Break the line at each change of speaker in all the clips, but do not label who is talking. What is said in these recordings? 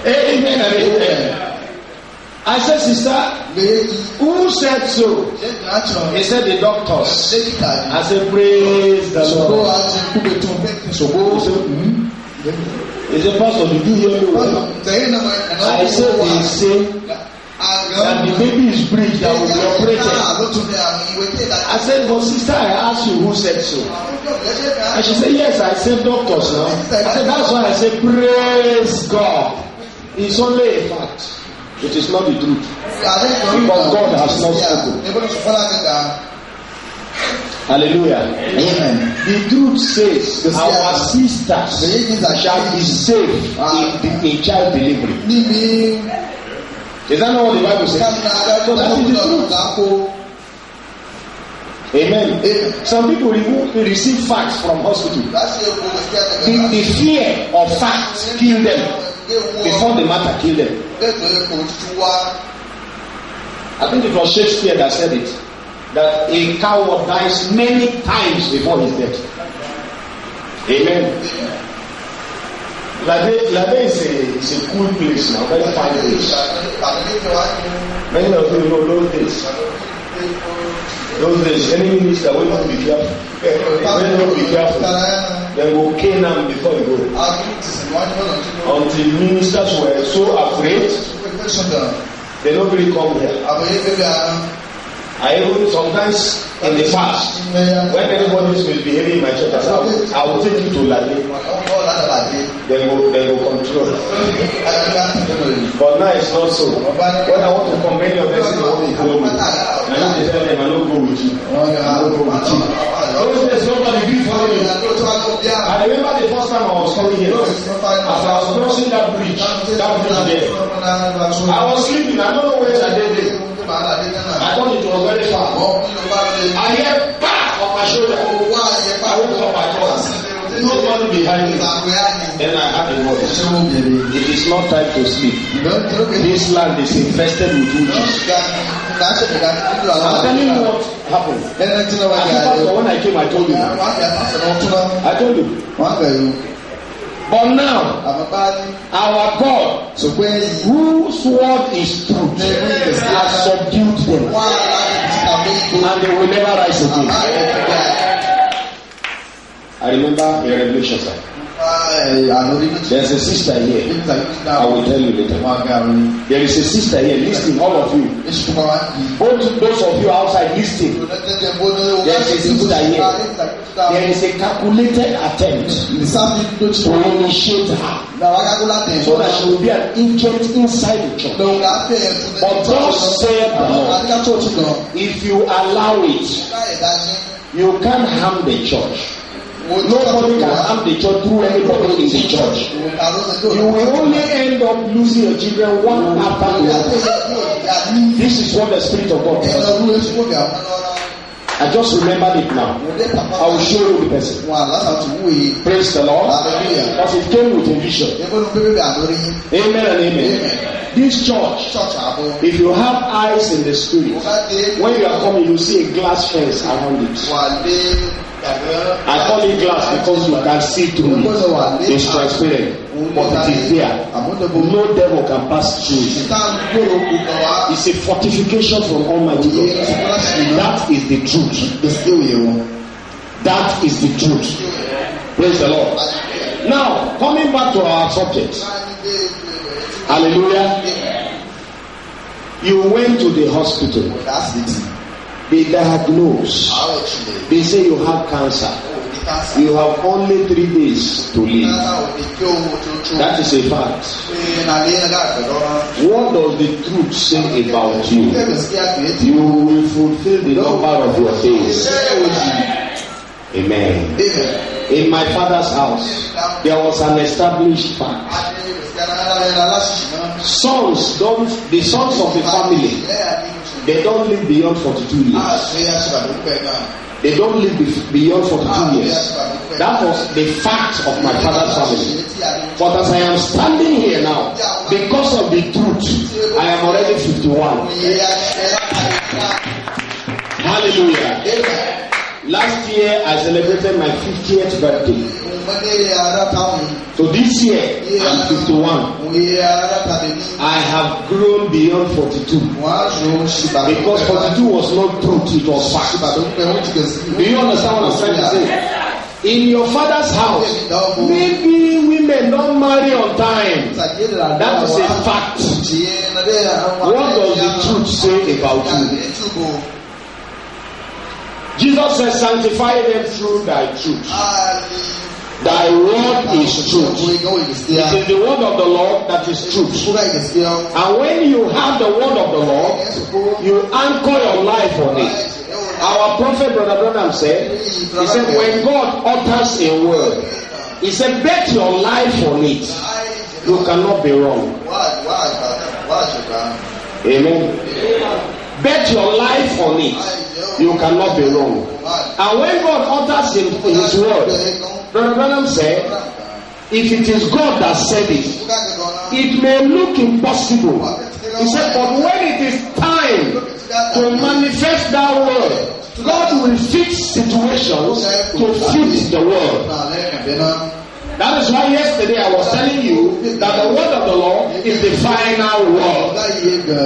Amen and amen. I said, sister, who said so? He said, the doctors. I said, praise the Lord. He said, pastor, did you hear me well? I said, they say that the baby is breached, that will be operated. I said, but sister, I asked you who said so. And she said, yes, I said doctors now. I said, that's why I said, praise God. It's only a fact. It is not the truth. Because God has not spoken. Hallelujah. Amen. The truth says our sisters shall be safe in child delivery. Is that not what the Bible says? So that is the truth. Amen. Some people receive facts from hospital. The fear of facts kill them before the matter kill them. I think it was Shakespeare that said it, that a coward dies many times before his death. Amen. Lade is a cool place now, very fine place. Many of you know those days. Those days, any minister will not be careful. They will be careful. They will cane them before you go. Until ministers were so afraid, they don't really come here. I even sometimes in the past, when anybody is misbehaving in my church, I will take you to Lade. They will control. But now it's not so. When I want to commend your blessing, I want to go with you. I need to tell them I don't go with you. I don't go with you. Those days nobody did for me. I remember the first time I was coming here. As I was crossing that bridge there. I was sleeping. I don't know where I did. I thought it was very far. I hear back on my shoulder. I woke up my class. Nobody behind me. Then I had a voice. It is not time to sleep. This land is infested with witches. I'm telling you what happened. When I came, I told you. I told you. But now, our God, whose word is truth, has subdued them, and they will never rise again. I remember a revelation, sir. There's a sister here. I will tell you later. There is a sister here. Listen, all of you. Both those of you outside, listen. There is a sister here. There is a calculated attempt to initiate her, so that she will be an agent inside the church. But thus saith the Lord, if you allow it, you can't harm the church. Nobody can harm the church through anybody in the church. You will only end up losing your children one after the other. This is what the Spirit of God does. I just remembered it now. I will show you the person. Praise the Lord. Because it came with a vision. Amen and amen. This church, if you have eyes in the spirit, when you are coming, you see a glass fence around it. I call it glass because you can see through it. It's transparent, but it is there. No devil can pass through it. It's a fortification from Almighty God. That is the truth. That is the truth. Praise the Lord. Now, coming back to our subject. Hallelujah. You went to the hospital. They diagnose. They say you have cancer. You have only 3 days to live. That is a fact. What does the truth say about you? You will fulfill the number of your days. Amen. In my father's house, there was an established fact. The sons of the family, they don't live beyond 42 years. They don't live beyond 42 years. That was the fact of my father's family. But as I am standing here now, because of the truth, I am already 51. Hallelujah. Last year I celebrated my 50th birthday. So this This year, I'm 51. I have grown beyond 42. Because 42 was not truth, it was fact. Do you understand what I'm trying to say? In your father's house, maybe women don't marry on time. That is a fact. What does the truth say about you? Jesus says, sanctify them through thy truth. Thy word is truth. It is the word of the Lord that is truth. And when you have the word of the Lord, you anchor your life on it. Our prophet, Brother Branham said, he said, when God utters a word, he said, bet your life on it. You cannot be wrong. Amen. Bet your life on it. You cannot be wrong. And when God utters his word, Brother Branham said, if it is God that said it, it may look impossible. He said, but when it is time to manifest that word, God will fix situations to fit the word. That is why yesterday I was telling you that the word of the Lord is the final word.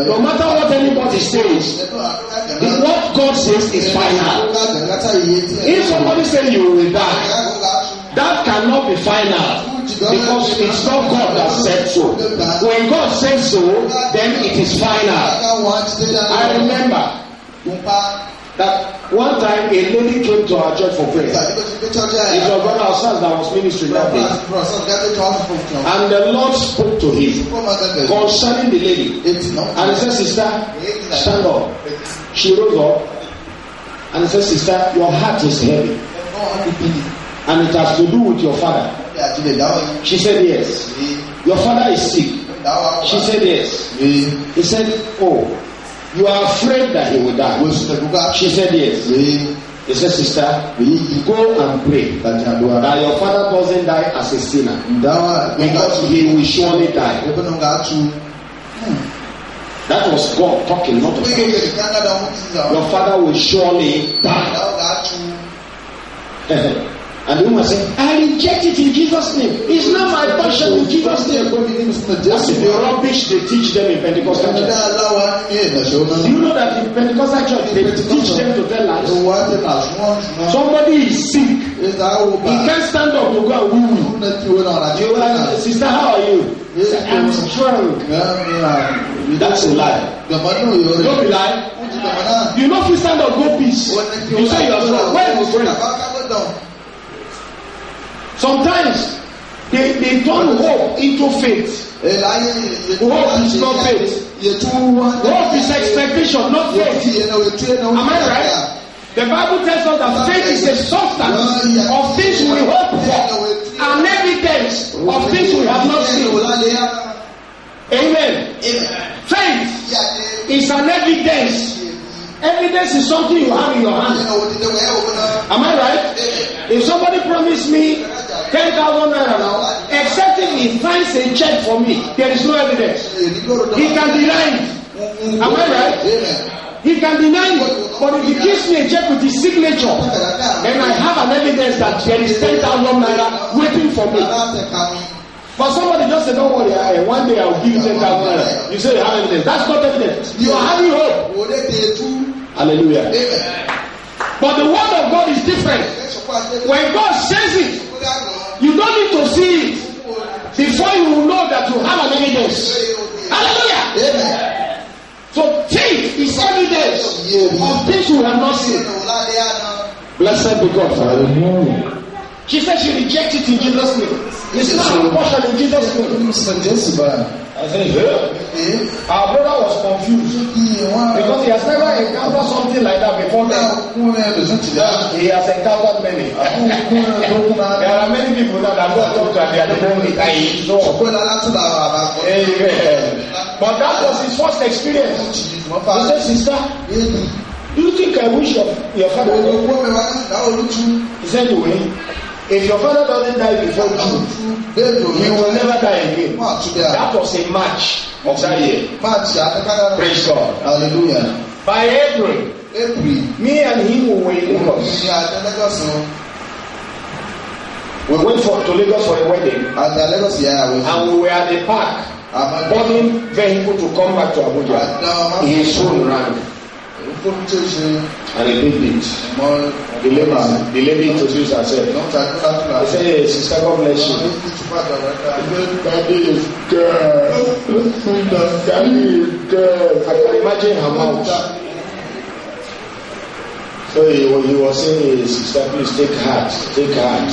No matter what anybody says, what God says is final. If somebody says you will die, that cannot be final. Because it's not God that said so. When God says so, then it is final. I remember that one time a lady came to our church for prayer. It was Brother Osas that was ministering that day. And the Lord spoke to him concerning the lady. And he said, sister, stand up. She rose up. And he said, sister, your heart is heavy. And it has to do with your father. She said, yes. Your father is sick. She said, yes. He said, oh, you are afraid that he will die. She said, yes. He said, sister, go and pray that your father doesn't die as a sinner. Because he will surely die. That was God talking, not us. Your father will surely die. And the woman said, I reject it in Jesus' name. It's not my passion in Jesus' name. That's the rubbish they teach them in Pentecostal church. Do you know that in Pentecostal church they teach them to tell lies? Somebody is sick. He can't stand up to go and woo. You are, sister, how are you? I'm strong. That's a lie. Don't be lie. You know if you stand up, go peace. You say you are strong. Where is the strength? Sometimes they turn hope into faith. Hope is not faith. Hope is expectation, not faith. Am I right? The Bible tells us that faith is a substance of things we hope for, an evidence of things we have not seen. Amen. Faith is an evidence. Evidence is something you have in your hand. Am I right? If somebody promised me 10,000 naira now, except if he signs a check for me, there is no evidence. He can deny it. Am I right? He can deny it. But if he gives me a check with his signature, then I have an evidence that there is 10,000 naira waiting for me. But somebody just said, don't worry, one day I'll give you 10,000 naira. You say you have evidence. That's not evidence. You are having hope. Hallelujah. But the word of God is different. When God says it, you don't need to see it before you will know that you have an evidence. Hallelujah. So faith is evidence of things we have not seen. Blessed be God for hallelujah. She said she rejected it in Jesus' name. It's not a portion in Jesus' name. I said, yeah. Our brother was confused because he has never encountered something like that before. He has encountered many. There are many people that have got to and they are the only guy. But that was his first experience. He said, sister, do you think I wish your father would? He said to him, if your father doesn't die before June, he will never die again. That was a match of that year. Praise God. Hallelujah. By April, me and him were in Lagos. We went to Lagos for a wedding. And we were at the park. Boarding vehicle to come back to Abuja. His phone rang. And he picked it. The lady introduced herself. I said, hey, sister, God bless you. Daddy is girl. Daddy is girl. I can imagine her mouth. So he was saying, hey, sister, please take heart. Take heart.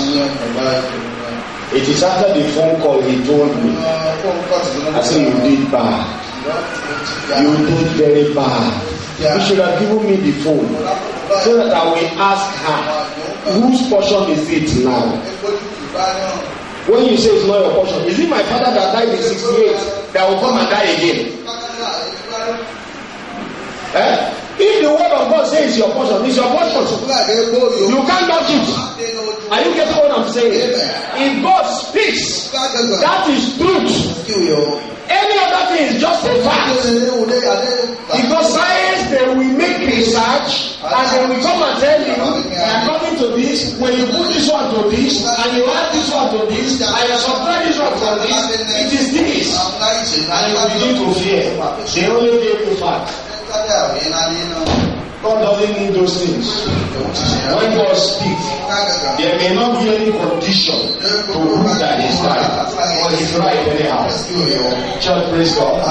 It is after the phone call he told me. I said, you did bad. You did very bad. You should have given me the phone so that I will ask her, whose portion is it now? When you say it's not your portion, is it my father that died in 68 that will come and die again? If the word of God says it's your portion, it's your portion. You can't doubt it. Are you getting what I'm saying? If God speaks, that is truth. Any other thing is just a fact. Because science, they will make research and they will come and tell you, according to this, when you put this one to this, and you add this one to this, and you subtract this one from this, it is this. And you begin to fear. They only gave you facts. God doesn't need those things. When God speaks, there may not be any condition to prove that He's right, or He's right anyhow. Church, praise God.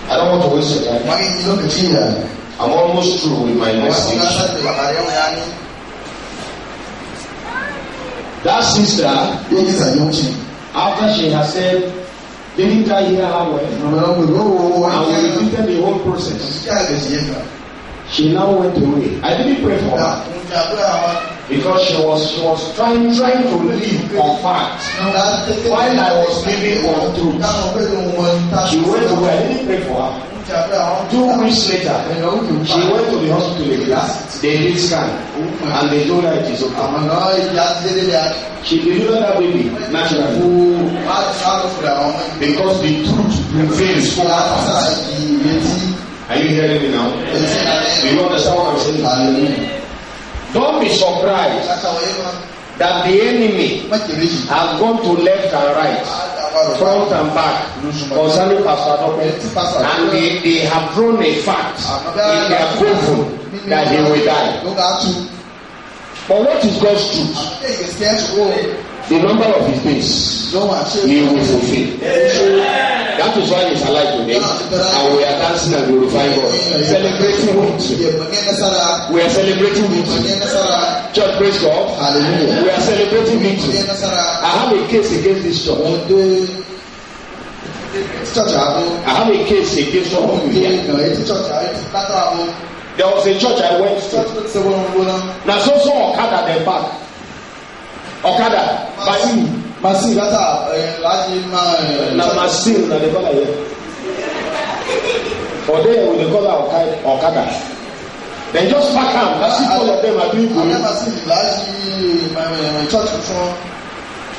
I don't want to waste your time. I'm almost through with my message. That sister, after she has said, didn't I hear her well? And we repeated the whole process. She now went away. I didn't pray for her because she was trying to live on facts while I was living on truth. She went away. I didn't pray for her. 2 weeks later, she went to the hospital again. They did scan and they told her it is okay. She delivered that baby naturally because the truth prevails for her. Are you hearing me now? Do you understand what I'm saying? Don't be surprised that the enemy have gone to left and right, front and back, concerning Pastor Adobe, and they have thrown a fact in their proven that he will die. But what is God's truth? The number of his days he will fulfill. That is why he's alive today, and we are dancing and glorifying God, celebrating victory. We are celebrating victory. Church, praise God. Hallelujah. We are celebrating victory. I have a case against this church. I have a case against some of you here. There was a church I went to. Now so Okada them back. Okada by you. Masin gata na Masin na the color here. For there we call her Okada. They just pack am. That's it. All of them are doing good.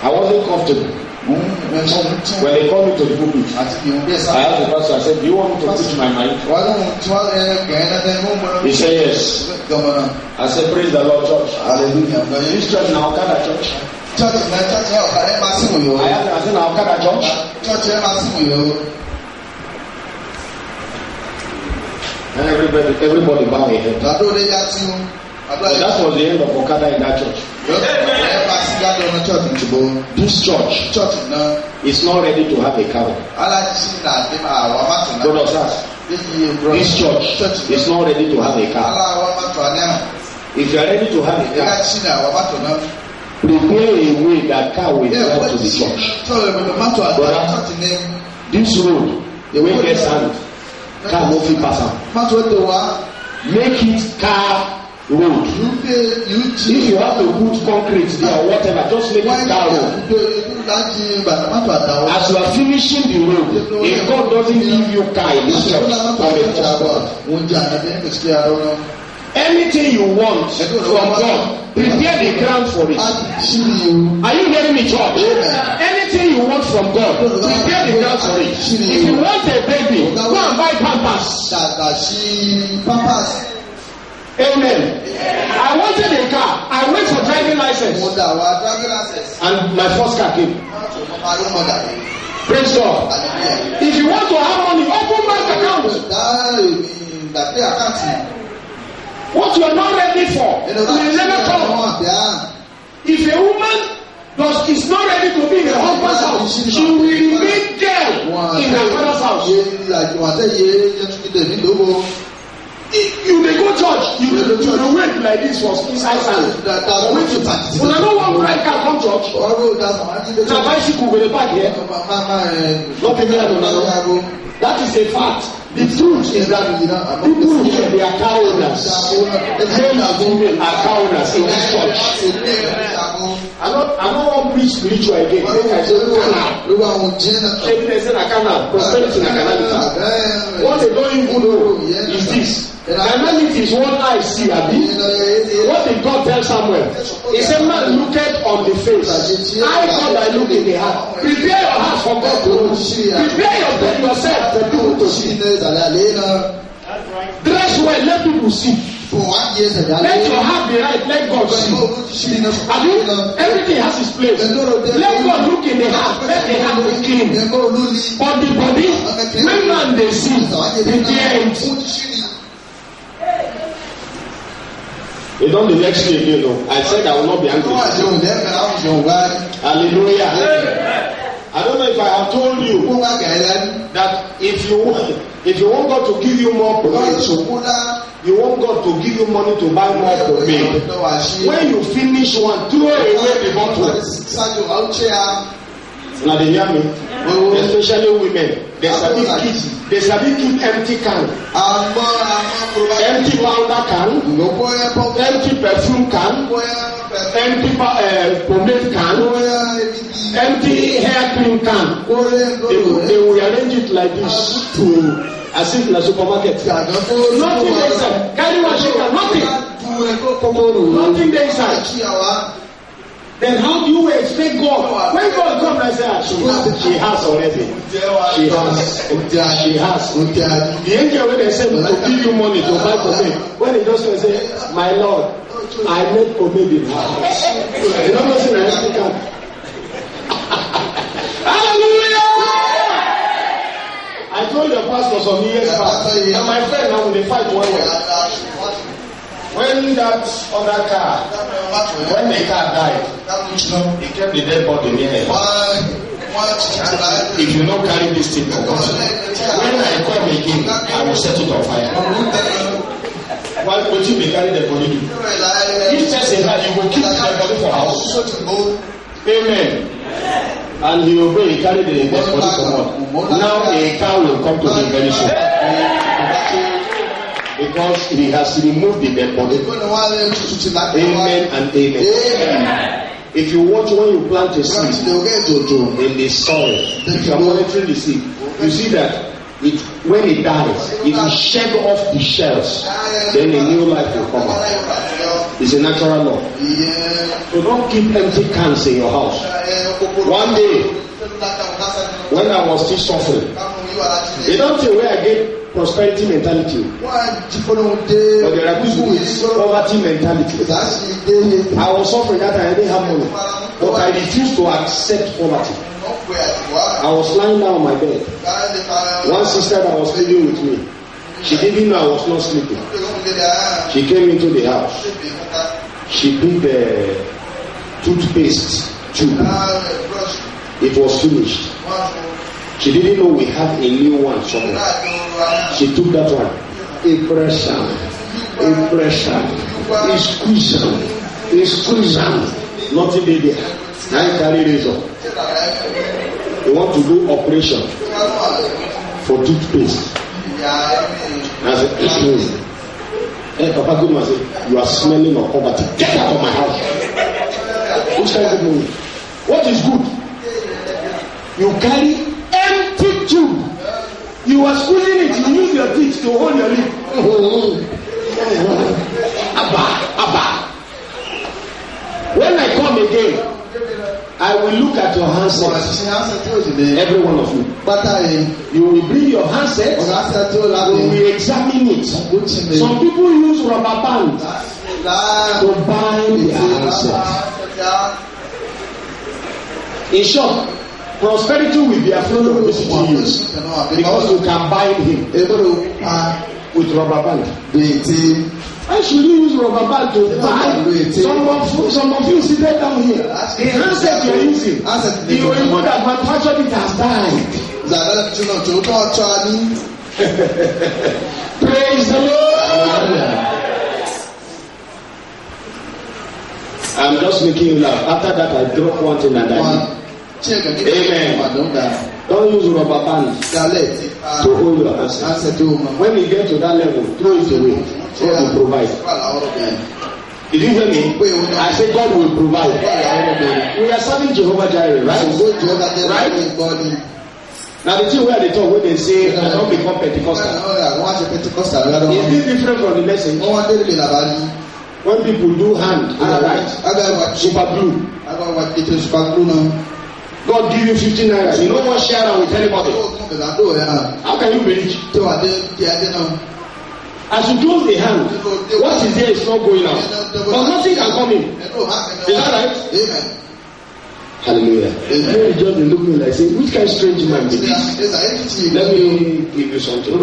I wasn't comfortable. When they called me to the pulpit, I asked the pastor, I said, do you want me to teach my mind? He said yes. I said, praise the Lord, church. Hallelujah. This church now, Okada church. I said, now Okada church. And everybody bow their head. That was the end of Okada in that church. This church is not ready to have a cow. This church is not ready to have a cow. If you are ready to have a cow, prepare a way that cow will come to the church. Brother, this road, the way it gets sand, car no fit pass am. Make it car road. If you have to put concrete there or whatever, just make it car road. As you are finishing the road, if God doesn't give you car in this church, anything you want from God, prepare the ground for it. Are you hearing me, church? Anything you want from God, prepare the ground for it. If you want a baby, go and buy Pampers. Amen. I wanted a car. I went for driving license. And my first car came. Praise God. If you want to have money, open bank account. What you are not ready for will never come. If a woman is not ready to be in her husband's house, she will remain there in her father's house. You may go church, you will wait like this for inside service. When I don't want bride can come church, na bicycle with a bag here. Not even that is a fact. The truth is that people here, they are car owners. Male and female are car owners in this church. I don't want to preach spiritual again. I say, canal. Prosperity in a canal. What they don't even know is this. Humanity is what I see, Abi. What did God tell Samuel? He said, man looketh on the face. I God I look in the heart. Prepare your heart for God to know. Prepare yourself for people to see. Dress well, let people see. Let your heart be right, let God see. Everything has its place. Let God look in the heart, let the heart be clean. But the body, when man they see, prepare it. You don't the next day again, no. I said I will not be angry. Hallelujah. I don't know if I have told you that if you want God to give you more praise, you want God to give you money to buy more for me. When you finish one, throw away the bottle. Now they hear me, especially women. They sabi keep empty can, empty powder can, empty perfume can, empty pomade can, empty hair cream can. They will arrange it like this as if in a supermarket. Nothing there inside. Carry one shaker, nothing there inside. Then how do you expect God? When God comes and says, she has already. She has. The angel when they say to give you money to buy pomade, when he just say, my Lord, I made pomade in my house. You know what's in the empty can? Hallelujah! I told the pastor some years back, and my friend now they fight one way. When that other car, when the car died, he kept the dead body near him. If you don't carry this thing, when I come again, I will set it on fire. Why would you be carrying the body? If person that you will keep the body for house. Amen. And he obey, he carried the dead body for what? Now a car will come to him very soon. Because he has removed the dead body. Amen and amen. If you watch when you plant a seed in the soil, if you are monitoring the seed, you see that when it dies, it will shed off the shells, then a new life will come out. It's a natural law. So don't keep empty cans in your house. One day, when I was still suffering, they don't say where I get prosperity mentality, but there are people with poverty mentality. I was suffering that I didn't have money, but I refused to accept poverty. I was lying down on my bed. One sister that was living with me, she didn't know I was not sleeping. She came into the house. She took the toothpaste tube. It was finished. She didn't know we have a new one somewhere. She took that one. Impression. Exclusion. Nothing there. Now you carry razor. You want to do operation for toothpaste. I said, hey, Papa Goodman said, you are smelling of poverty. Get out of my house. Which kind of money? What is good? You carry empty tube. You are squeezing it. You use your teeth to hold your lip. Abba. When I come again, I I will look at your handset. Every one of you. You will bring your handset. We will examine it. Some people use rubber band to bind their handset. In short, prosperity will be afraid of visiting you because you can bind him with rubber band. Why should you use rubber band to bind? Some of you seated down here. The handset you are using, you will know that manufactured it has died. Praise the Lord. I'm just making you laugh. After that, I drop one thing and I Amen. Don't use rubber band to hold your handset. When you get to that level, throw it away. God will provide. Did you hear me? I said God will provide. We are serving Jehovah Jireh, right? Right? Now the thing where they talk, when they say, I don't become Pentecostal. Is this different from the message? When people do hand, right? Super blue. God give you 15 naira. You don't want to share with anybody. How can you believe? As you close the hand, what is there is not going out. But nothing can come in. Is that right? Amen. Hallelujah. Amen. Just look me like say, which kind of strange man is this? Let me give you something. You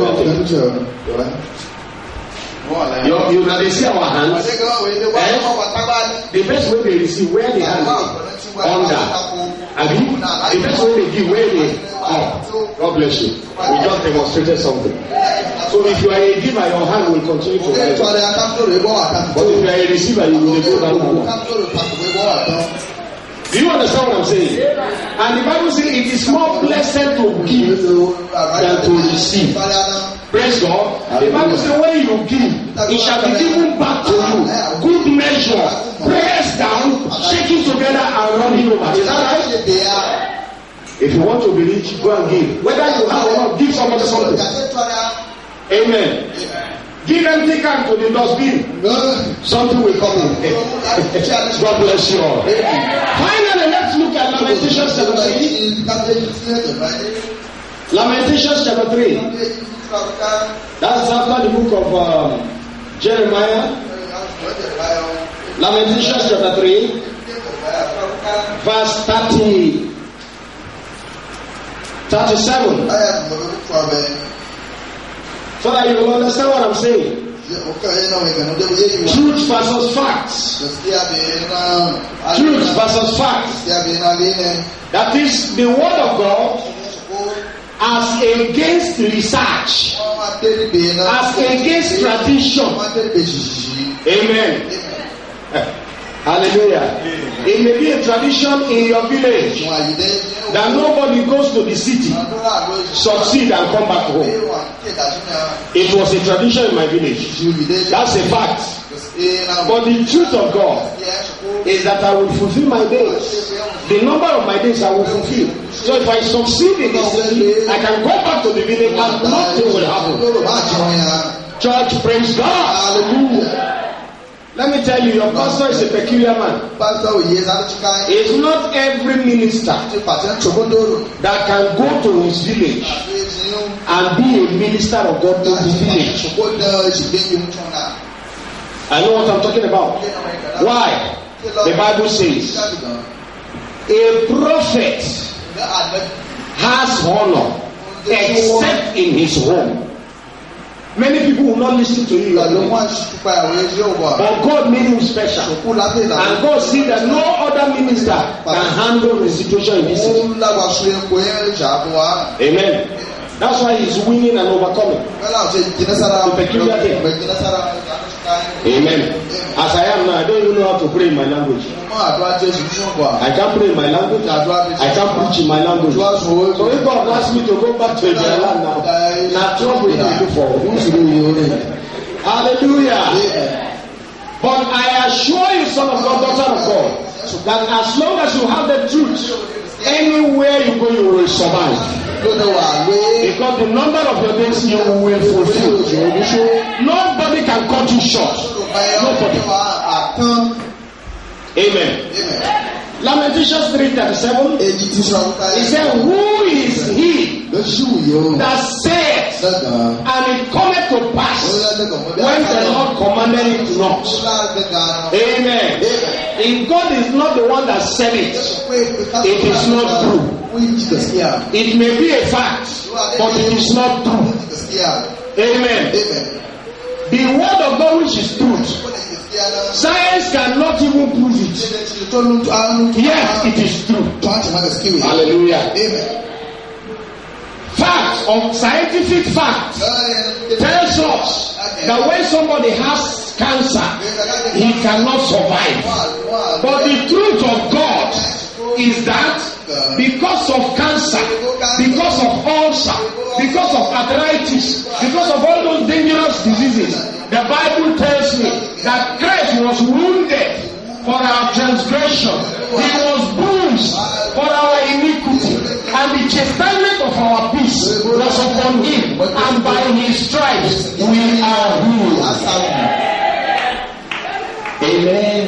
they see our hands. The best way they receive where the hand under. The best way they give where they are. God bless you. We just demonstrated something. So if you are a giver, your hand will continue to rise. But if you are a receiver, you will go down more. Do you understand what I'm saying? And the Bible says it is more blessed to give than to receive. Praise God. The Bible says when you give, it shall be given back to you. Good measure, pressed down, shaking together and running over. Is that right? If you want to be rich, go and give. Whether you have or not, give somebody something. Amen. Give empty can to the dustbin. Something will come in. God bless you all. Finally, let's look at Lamentations chapter 3. Lamentations chapter 3. That's after the book of Jeremiah. Lamentations chapter 3. Verse 37. So that you will understand what I'm saying. Truth versus facts. Truth versus facts. That is the word of God as against research, as against tradition. Amen. Hallelujah. It may be a tradition in your village that nobody goes to the city, succeed and come back home. It was a tradition in my village. That's a fact. But the truth of God is that I will fulfill my days. The number of my days I will fulfill. So if I succeed in this city, I can go back to the village and nothing will happen. Church, praise God. Hallelujah. Let me tell you, your pastor is a peculiar man. It's not every minister that can go to his village and be a minister of God in his village. I know what I'm talking about. Why? The Bible says a prophet has honor except in his home. Many people will not listen to you. But God made him special. And God see that no other minister can handle the situation in this city. Amen. That's why he's winning and overcoming. The peculiar thing. Amen. As I am now, I don't even know how to pray in my language. I can't pray in my language. I can't preach in my language. So if God asks me to go back to their land now, not trouble to look for. Hallelujah. But I assure you, son of God, daughter of God, that as long as you have the truth, anywhere you go, you will survive. Because the number of your days you will fulfill. Nobody can cut you short. Nobody. Amen. Lamentations 3:37. He said, who is he that saith, and it cometh to pass when the Lord commanded it not? Amen. If God is not the one that said it, it is not true. It may be a fact, but it is not true. Amen. The word of God, which is truth, science cannot even prove it. Yes, it is true. Hallelujah. Fact of scientific fact tells us that when somebody has cancer, he cannot survive. But the truth of God is that because of cancer, because of ulcer, because of arthritis, because of all those dangerous diseases, the Bible tells me that Christ was wounded for our transgression. He was bruised for our iniquity. And the chastisement of our peace was upon him. And by his stripes we are healed. Amen.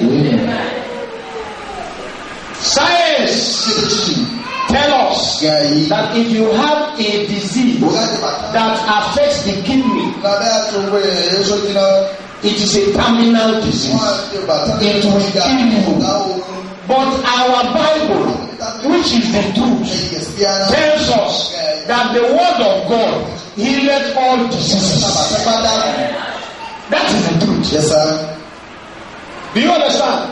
Science tell us that if you have a disease that affects the kidney, it is a terminal disease. It will kill you. But our Bible, which is the truth, tells us that the word of God healeth all diseases. That is the truth. Yes, sir. Do you understand?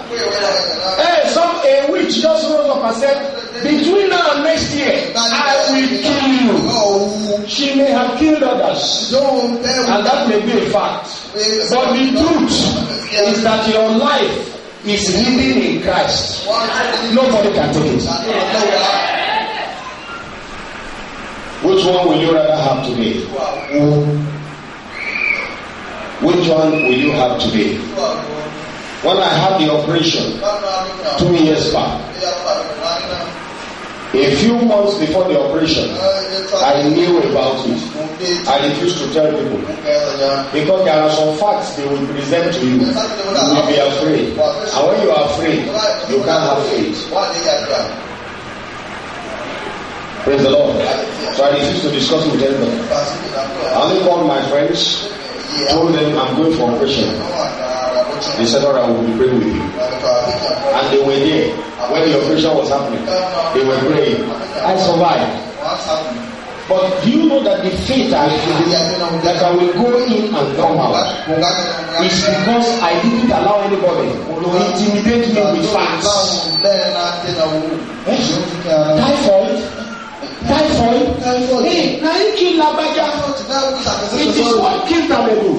A witch just rose up and said, between now and next year, I will kill you. She may have killed others, and that may be a fact. But the truth is that your life is hidden in Christ. Nobody can take it. Which one will you rather have today? Which one will you have today? When I had the operation 2 years back, a few months before the operation, I knew about it. I refused to tell people because there are some facts they will present to you. You will be afraid, and when you are afraid, you can't have faith. Praise the Lord. So I refused to discuss it with anybody. I only called my friends, told them I'm going for operation. They said, all right, I will be praying with you. And they were there when the operation was happening. They were praying. I survived. But do you know that the faith I feel that I will go in and come out is because I didn't allow anybody to intimidate me with facts. Typhoid. Hey, now you kill Labaja. It is what killed Tamebu.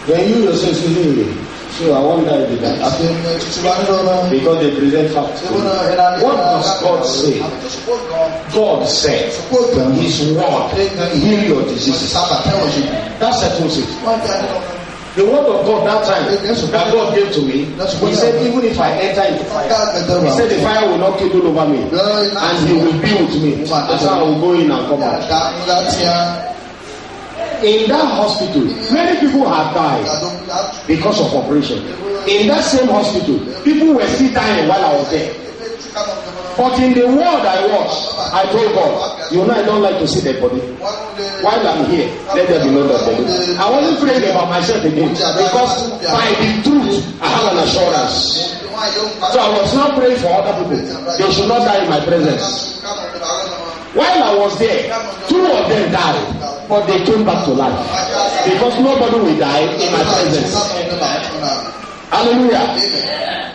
Then you yourself say, so I wonder if that because they present facts. What does God say? God said His word heal your diseases. That settles it. The word of God that time that God gave to me, He said even if I enter into fire, He said the fire will not kindle over me, and He will be with me. That's how I will go in and come out. In that hospital, many people have died because of operation. In that same hospital, people were still dying while I was there. But in the world I was, I told God, you know I don't like to see dead body. While I'm here, let there be no dead body. I wasn't praying about myself again because by the truth, I have an assurance. So I was not praying for other people. They should not die in my presence. While I was there, 2 of them died, but they came back to life. Because nobody will die in my presence. Hallelujah.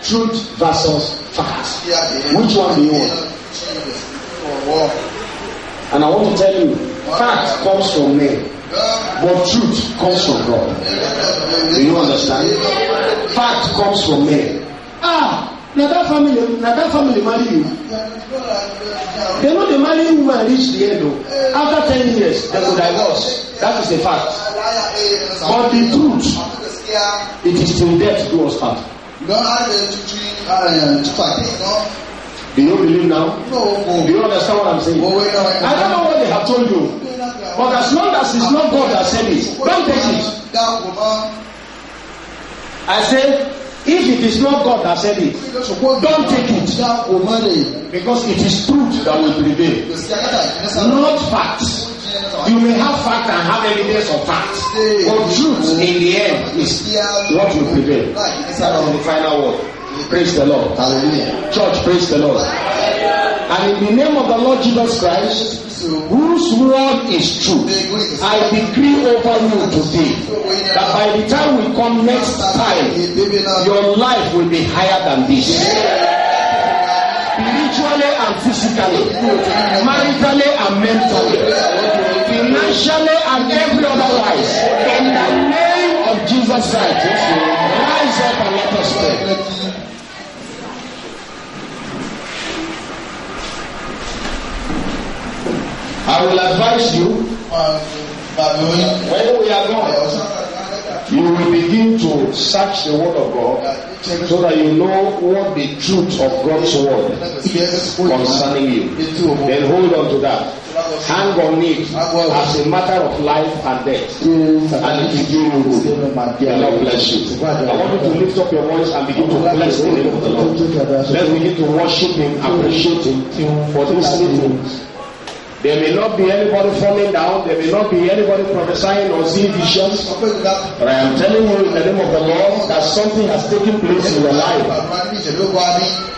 Truth versus facts. Which one do you want? And I want to tell you, fact comes from men, but truth comes from God. Do you understand? Fact comes from men. Now that family marry you. They know they marry you and reach the end though. After 10 years, they will divorce. That is a fact. But the truth, it is till death do us part. Do you believe now? Do you understand what I'm saying? I don't know what they have told you. But as long as it's not God that said it, don't take it. I said, If it is not God that said it, don't take it. Because it is truth that will prevail. Not facts. You may have fact and have evidence of facts. But truth in the end is what will prevail. That's the final word. Praise the Lord. Hallelujah. Church, praise the Lord. And in the name of the Lord Jesus Christ, whose word is true, I decree over you today that by the time we come next time, your life will be higher than this. Spiritually and physically, maritally and mentally, financially and every otherwise. In the name of Jesus Christ, rise up and let us pray. I will advise you, when we are gone, you will begin to search the word of God so that you know what the truth of God's word concerning you. Then hold on to that. Hang on it as a matter of life and death. And it will do you good. The Lord bless you. I want you to lift up your voice and begin to bless the name of the Lord. Let's begin to worship Him, appreciate Him for this meeting. There may not be anybody falling down. There may not be anybody prophesying or seeing visions. But I am telling you in the name of the Lord that something has taken place in your life.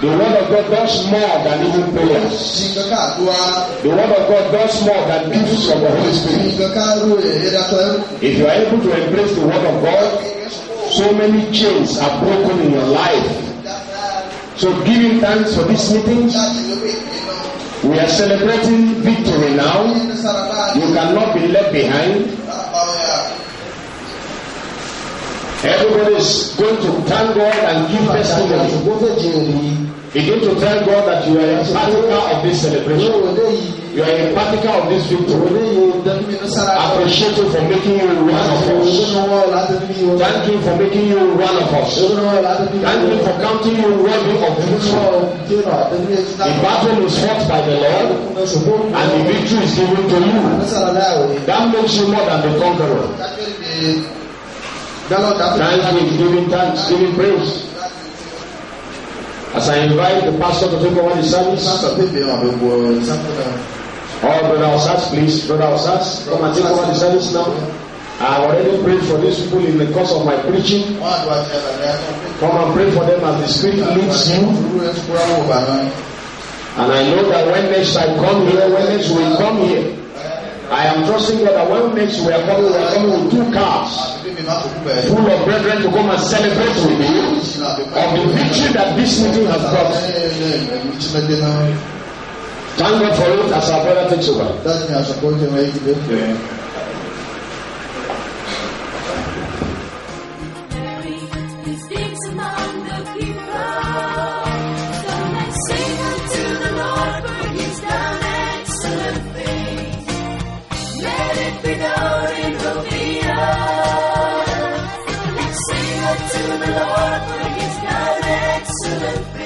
The word of God does more than even prayers. The word of God does more than gifts from the Holy Spirit. If you are able to embrace the word of God, so many chains are broken in your life. So giving thanks for this meeting. We are celebrating victory now. You cannot be left behind. Everybody is going to thank God and give testimony. Begin to thank God that you are a partaker of this celebration. You are a partaker of this victory. Appreciate you for making you one of us. Thank you for making you one of us. Thank you for counting you worthy of victory. The battle is fought by the Lord, and the victory is given to you. That makes you more than the conqueror. Thank you, giving thanks, giving praise. As I invite the pastor to take over the service. All Brother Osas, please. Brother Osas, come and take over the service now. I have already prayed for these people in the course of my preaching. Come and pray for them as the Spirit leads you. And I know that when next I come here, when next we come here, I am trusting God that when next we are coming with 2 cars full of brethren to come and celebrate with you of the victory that this meeting has brought. Thank God for it as our brother takes over.
To the Lord, for He's done excellent things.